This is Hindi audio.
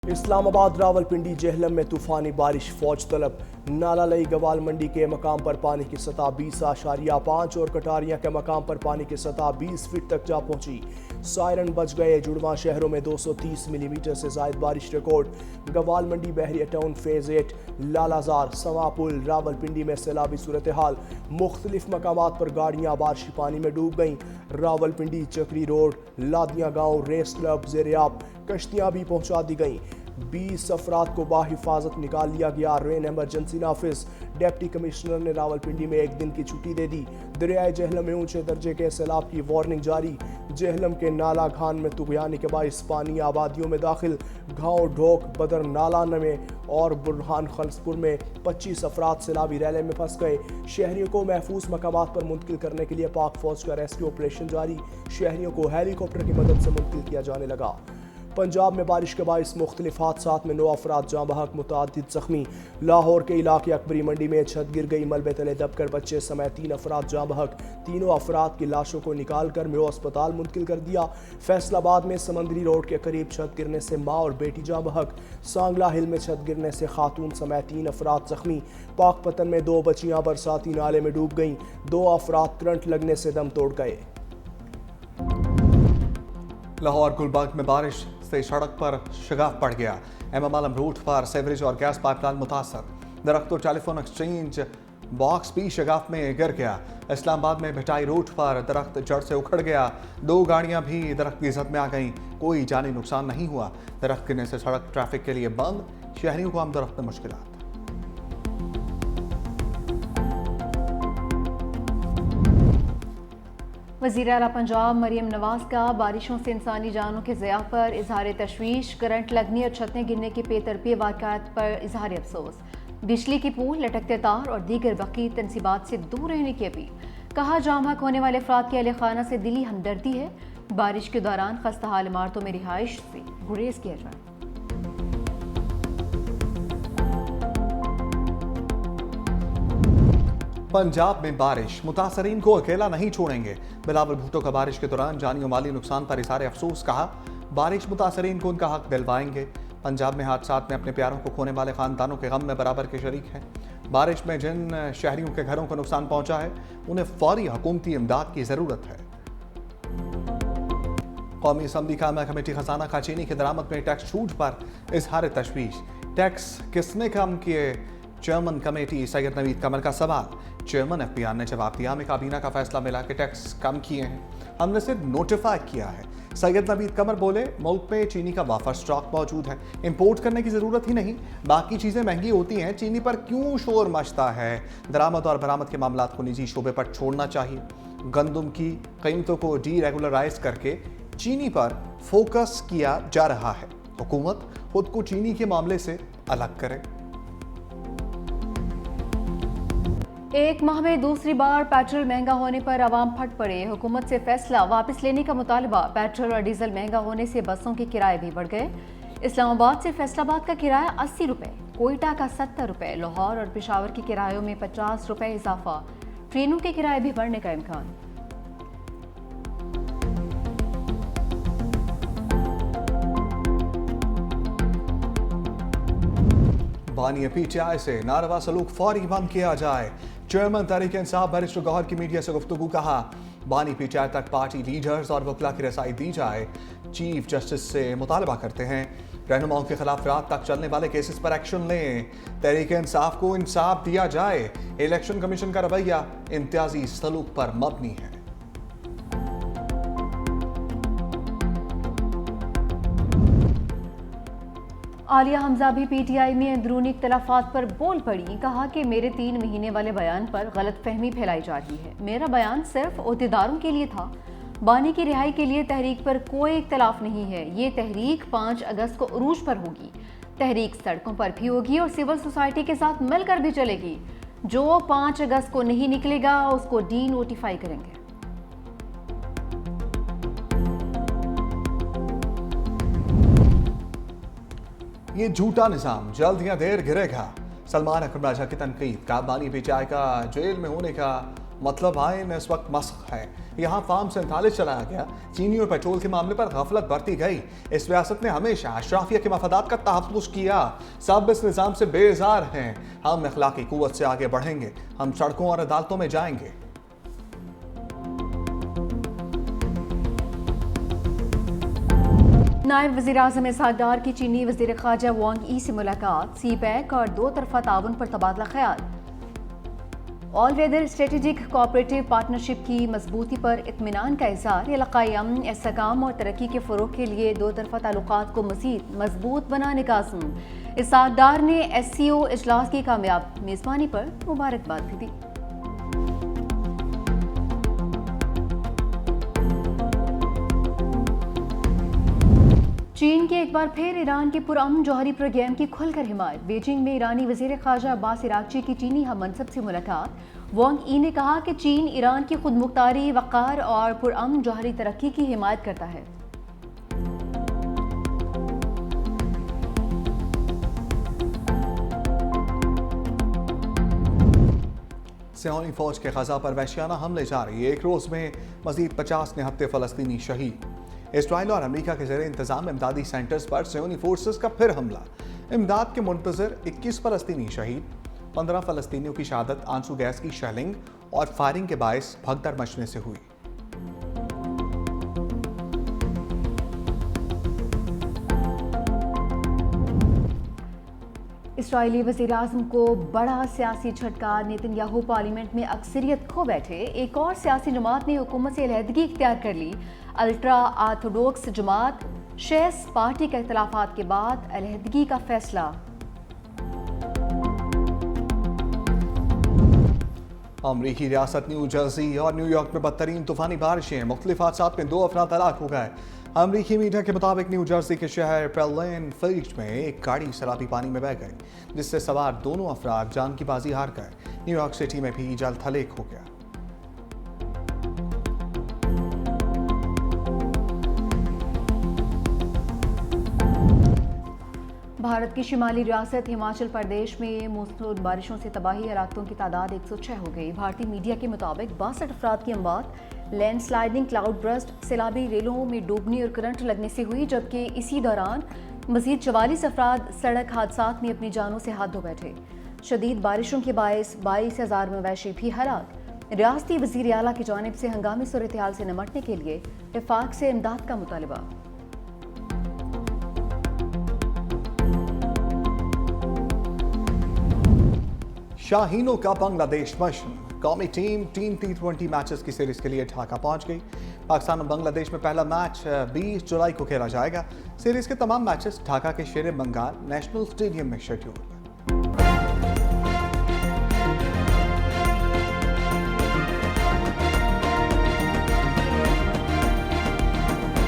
इस्लामाबाद रावलपिंडी जेहलम में तूफानी बारिश फौज तलब। नाला लई गवाल मंडी के मकाम पर पानी की सतह 20.5 और कटारियां के मकाम पर पानी की सतह 20 फीट तक जा पहुंची। सायरन बच गए। जुड़वा शहरों में 230 मिलीमीटर से जायद बारिश रिकॉर्ड। गवाल मंडी बहरिया टाउन फेज 8 लालाजार समापुल रावलपिंडी में सैलाबी सूरत हाल। मुख्तलिफ मकामात पर गाड़ियां बारिशी पानी में डूब गईं। रावलपिंडी चक्री रोड लादियां गांव रेस क्लब ज़ेर-ए-आब कश्तियां भी पहुंचा दी गईं। 20 अफराद को बाहिफाजत निकाल लिया गया। रेन एमरजेंसी नाफिज। डिप्टी कमिश्नर ने रावलपिंडी में एक दिन की छुट्टी दे दी। दरियाए जेहलम में ऊंचे दर्जे के सैलाब की वार्निंग जारी। जेहलम के नाला खान में तुगयानी के बाइस पानी आबादियों में दाखिल। गांव ढोक बदर नाला में और बुरहान खलसपुर में 25 अफराद सैलाबी रैले में फंस गए। शहरियों को महफूज मकामात पर मुंतकिल करने के लिए पाक फौज का रेस्क्यू ऑपरेशन जारी। शहरियों को हेलीकॉप्टर की मदद से मुंतकिल किया जाने लगा। पंजाब में बारिश के बाइस मुख्तलिफ हादसात में 9 अफराद जाँ बहक मुतअद्दिद जख्मी। लाहौर के इलाके अकबरी मंडी में छत गिर गई। मलबे तले दबकर बच्चे समेत 3 अफराद जाँ बहक। तीनों अफराद की लाशों को निकाल कर मेयो अस्पताल मुंतकिल कर दिया। फैसलाबाद में समंदरी रोड के करीब छत गिरने से माँ और बेटी जाँ बहक। सांगला हिल में छत गिरने से खातून समेत 3 अफराद जख्मी। पाकपतन में 2 बच्चियां बरसाती नाले में डूब गईं। 2 अफराद करंट लगने से दम तोड़ गए। लाहौर गुलबर्ग में बारिश से सड़क पर शगाफ पड़ गया। एमएम आलम रूट पर सेवरेज और गैस पाइपलाइन मुतासर। दरख्त और टेलीफोन एक्सचेंज बॉक्स भी शगाफ में गिर गया। इस्लामाबाद में भिटाई रूट पर दरख्त जड़ से उखड़ गया। 2 गाड़ियां भी दरख्त की जद में आ गईं। कोई जानी नुकसान नहीं हुआ। दरख्त गिरने से सड़क ट्रैफिक के लिए बंद। शहरियों को आमदोरफ्त में मुश्किलात। वज़ीर आला पंजाब मरियम नवाज का बारिशों से इंसानी जानों के ज़िया पर इजहार तशवीश। करंट लगने और छतें गिरने के बेतरतीब वाक़यात पर इजहार अफसोस। बिजली की पोल, लटकते तार और दीगर बकी तनसीबात से दूर रहने की अपील। कहा जाम हक होने वाले अफराद की अहले खाना से दिली हमदर्दी है। बारिश के दौरान खस्ताहाल इमारतों में रिहाइश से गुरेज किया जाए। पंजाब में बारिश मुतासरीन को अकेला नहीं छोड़ेंगे। बिलावल भुट्टो का बारिश के दौरान जानी और माली नुकसान पर इज़हार अफसोस। कहा बारिश मुतासरीन को उनका हक दिलवाएंगे। पंजाब में हादसात में अपने प्यारों को खोने वाले खानदानों के गम में बराबर के शरीक हैं। बारिश में जिन शहरियों के घरों को नुकसान पहुंचा है उन्हें फौरी हुकूमती इमदाद की ज़रूरत है। कौमी असम्बली कायमा कमेटी खजाना खा चीनी की दरामद में टैक्स छूट पर इजहार तशवीश। टैक्स किसने कम किए? चेयरमैन कमेटी सैयद नवीद कमर का सवाल। चेयरमैन एफपीआर ने जवाब दिया हमें काबीना का फैसला मिला कि टैक्स कम किए हैं, हमने सिर्फ नोटिफाई किया है। सैयद नवीद कमर बोले मुल्क में चीनी का वाफर स्टॉक मौजूद है, इंपोर्ट करने की ज़रूरत ही नहीं। बाकी चीज़ें महंगी होती हैं, चीनी पर क्यों शोर मचता है? दरामद और बरामद के मामला को निजी शोबे पर छोड़ना चाहिए। गंदम की कीमतों को डीरेगुलराइज करके चीनी पर फोकस किया जा रहा है। हुकूमत खुद को चीनी के मामले से अलग करे। एक माह में दूसरी बार पेट्रोल महंगा होने पर आवाम फट पड़े। हुकूमत से फैसला वापस लेने का मुतालबा। पेट्रोल और डीजल महंगा होने से बसों के किराए भी बढ़ गए। इस्लामाबाद से फैसलाबाद का किराया 80 रुपये, कोयटा का 70 रुपये, लाहौर और पेशावर के किरायों में 50 रुपये इजाफा। ट्रेनों के किराए भी बढ़ने का इम्कान। बानी पीटीआई से नारवा सलूक फौरी बंद किया जाए। चेयरमैन तहरीक इंसाफ बैरिस्टर गौहर की मीडिया से गुफ्तगू। कहा बानी पीटीआई तक पार्टी लीडर्स और वकला की रसाई दी जाए। चीफ जस्टिस से मुतालबा करते हैं रहनुमाओं के खिलाफ रात तक चलने वाले केसेस पर एक्शन लें। तहरीक इंसाफ को इंसाफ दिया जाए। इलेक्शन कमीशन का रवैया इम्तियाजी सलूक पर मबनी है। आलिया हमजा भी पीटीआई में अंदरूनी इख्तलाफात पर बोल पड़ी। कहा कि मेरे 3 महीने वाले बयान पर गलतफहमी फैलाई जा रही है। मेरा बयान सिर्फ ओहदेदारों के लिए था। बानी की रिहाई के लिए तहरीक पर कोई इख्तलाफ नहीं है। ये तहरीक 5 अगस्त को उरूज पर होगी। तहरीक सड़कों पर भी होगी और सिविल सोसाइटी के साथ मिलकर भी चलेगी। जो 5 अगस्त को नहीं निकलेगा उसको डी नोटिफाई करेंगे। ये झूठा निजाम जल्द या देर गिरेगा। सलमान अकरम राजा की तनकीद। का बानी पीटीआई का जेल में होने का मतलब आइन इस वक्त मस्क है। यहाँ फार्म 47 चलाया गया। चीनी और पेट्रोल के मामले पर गफलत बरती गई। इस रियासत ने हमेशा अशराफिया के मफादात का तहफ्फुज़ किया। सब इस निज़ाम से बेजार हैं। हम अखलाकी कुव्वत से आगे बढ़ेंगे। हम सड़कों और अदालतों में जाएंगे। नायब वज़ीर-ए-आज़म इसहाक डार की चीनी वज़ीर ख़ारजा वांग यी से मुलाकात, सी पैक और दो तरफ़ा ताउन पर तबादला ख्याल। All weather strategic cooperative partnership की मजबूती पर इत्मीनान का इज़हार। इलाक़ाई अमन, इस्तेहकाम और तरक्की के फ़रोग़ के लिए दो तरफ़ा ताल्लुकात को मज़ीद मजबूत बनाने का अज़्म। इसहाक डार ने SCO इजलास की कामयाब मेज़बानी पर मुबारकबाद भी दी। चीन की एक बार फिर ईरान के पुरअमन जौहरी प्रोग्राम की खुलकर हिमायत। बीजिंग में ईरानी वज़ीर ख़ारजा अब्बास इराक़ची की चीनी हम मनसब से मुलाकात। वांग यी ने कहा कि चीन ईरान की खुदमुख्तारी, वक़ार और पुरअमन जौहरी तरक्की की हिमायत करता है। सियानी फौज के ग़ज़ा पर वहशियाना हमले जारी। एक रोज़ में मज़ीद 50 निहत्ते फ़लस्तीनी शहीद। इसराइल और अमेरिका के ज़ेरे इंतज़ाम इमदादी सेंटर्स पर सियोनी फोर्सेस का फिर हमला। इमदाद के मुंतज़िर 21 फ़लस्तीनी शहीद। 15 फ़लस्तीनियों की शहादत आंसू गैस की शेलिंग और फायरिंग के बायस भगदड़ मचने से हुई। इसराइली वज़ीर-ए-आज़म को बड़ा सियासी झटका। नेतन्याहू पार्लियामेंट में अक्सरियत खो बैठे। एक और सियासी जमात ने हुकूमत से अलहदगी इख्तियार कर ली। अल्ट्रा आर्थोडॉक्स जमात शेस पार्टी के इख्तिलाफात के बाद अलहदगी का फैसला। अमरीकी रियासत न्यू जर्सी और न्यूयॉर्क में बदतरीन तूफानी बारिशें। मुख्तलिफ हादसात में 2 अफराद हलाक हो गए। अमरीकी मीडिया के मुताबिक न्यू जर्सी के शहर पेलेन फील्ड में एक गाड़ी सैलाबी पानी में बह गई, जिससे सवार दोनों अफराद जान की बाजी हार गए। न्यूयॉर्क सिटी में भी जल थलेक हो गया। भारत की शिमाली रियासत हिमाचल प्रदेश में मूसलाधार बारिशों से तबाही हलाकतों की तादाद 106 हो गई। भारतीय मीडिया के मुताबिक 62 अफराद की अमवात लैंडस्लाइडिंग, क्लाउड बर्स्ट, सैलाबी रेलों में डूबने और करंट लगने से हुई, जबकि इसी दौरान मजीद 44 अफराद सड़क हादसात में अपनी जानों से हाथ धो बैठे। शदीद बारिशों के बायस 22,000 मवेशी भी हलाक। रियासती वज़ीर आला की जानिब से हंगामी सूरत हाल से निमटने के लिए वफाक से इमदाद का मुतालबा। शाहीनों का बांग्लादेश मिशन। कौमी टीम T20 मैचेस की सीरीज के लिए ढाका पहुंच गई। पाकिस्तान और बांग्लादेश में पहला मैच 20 जुलाई को खेला जाएगा। सीरीज के तमाम मैचेस ढाका के शेर बंगाल नेशनल स्टेडियम में शेड्यूल।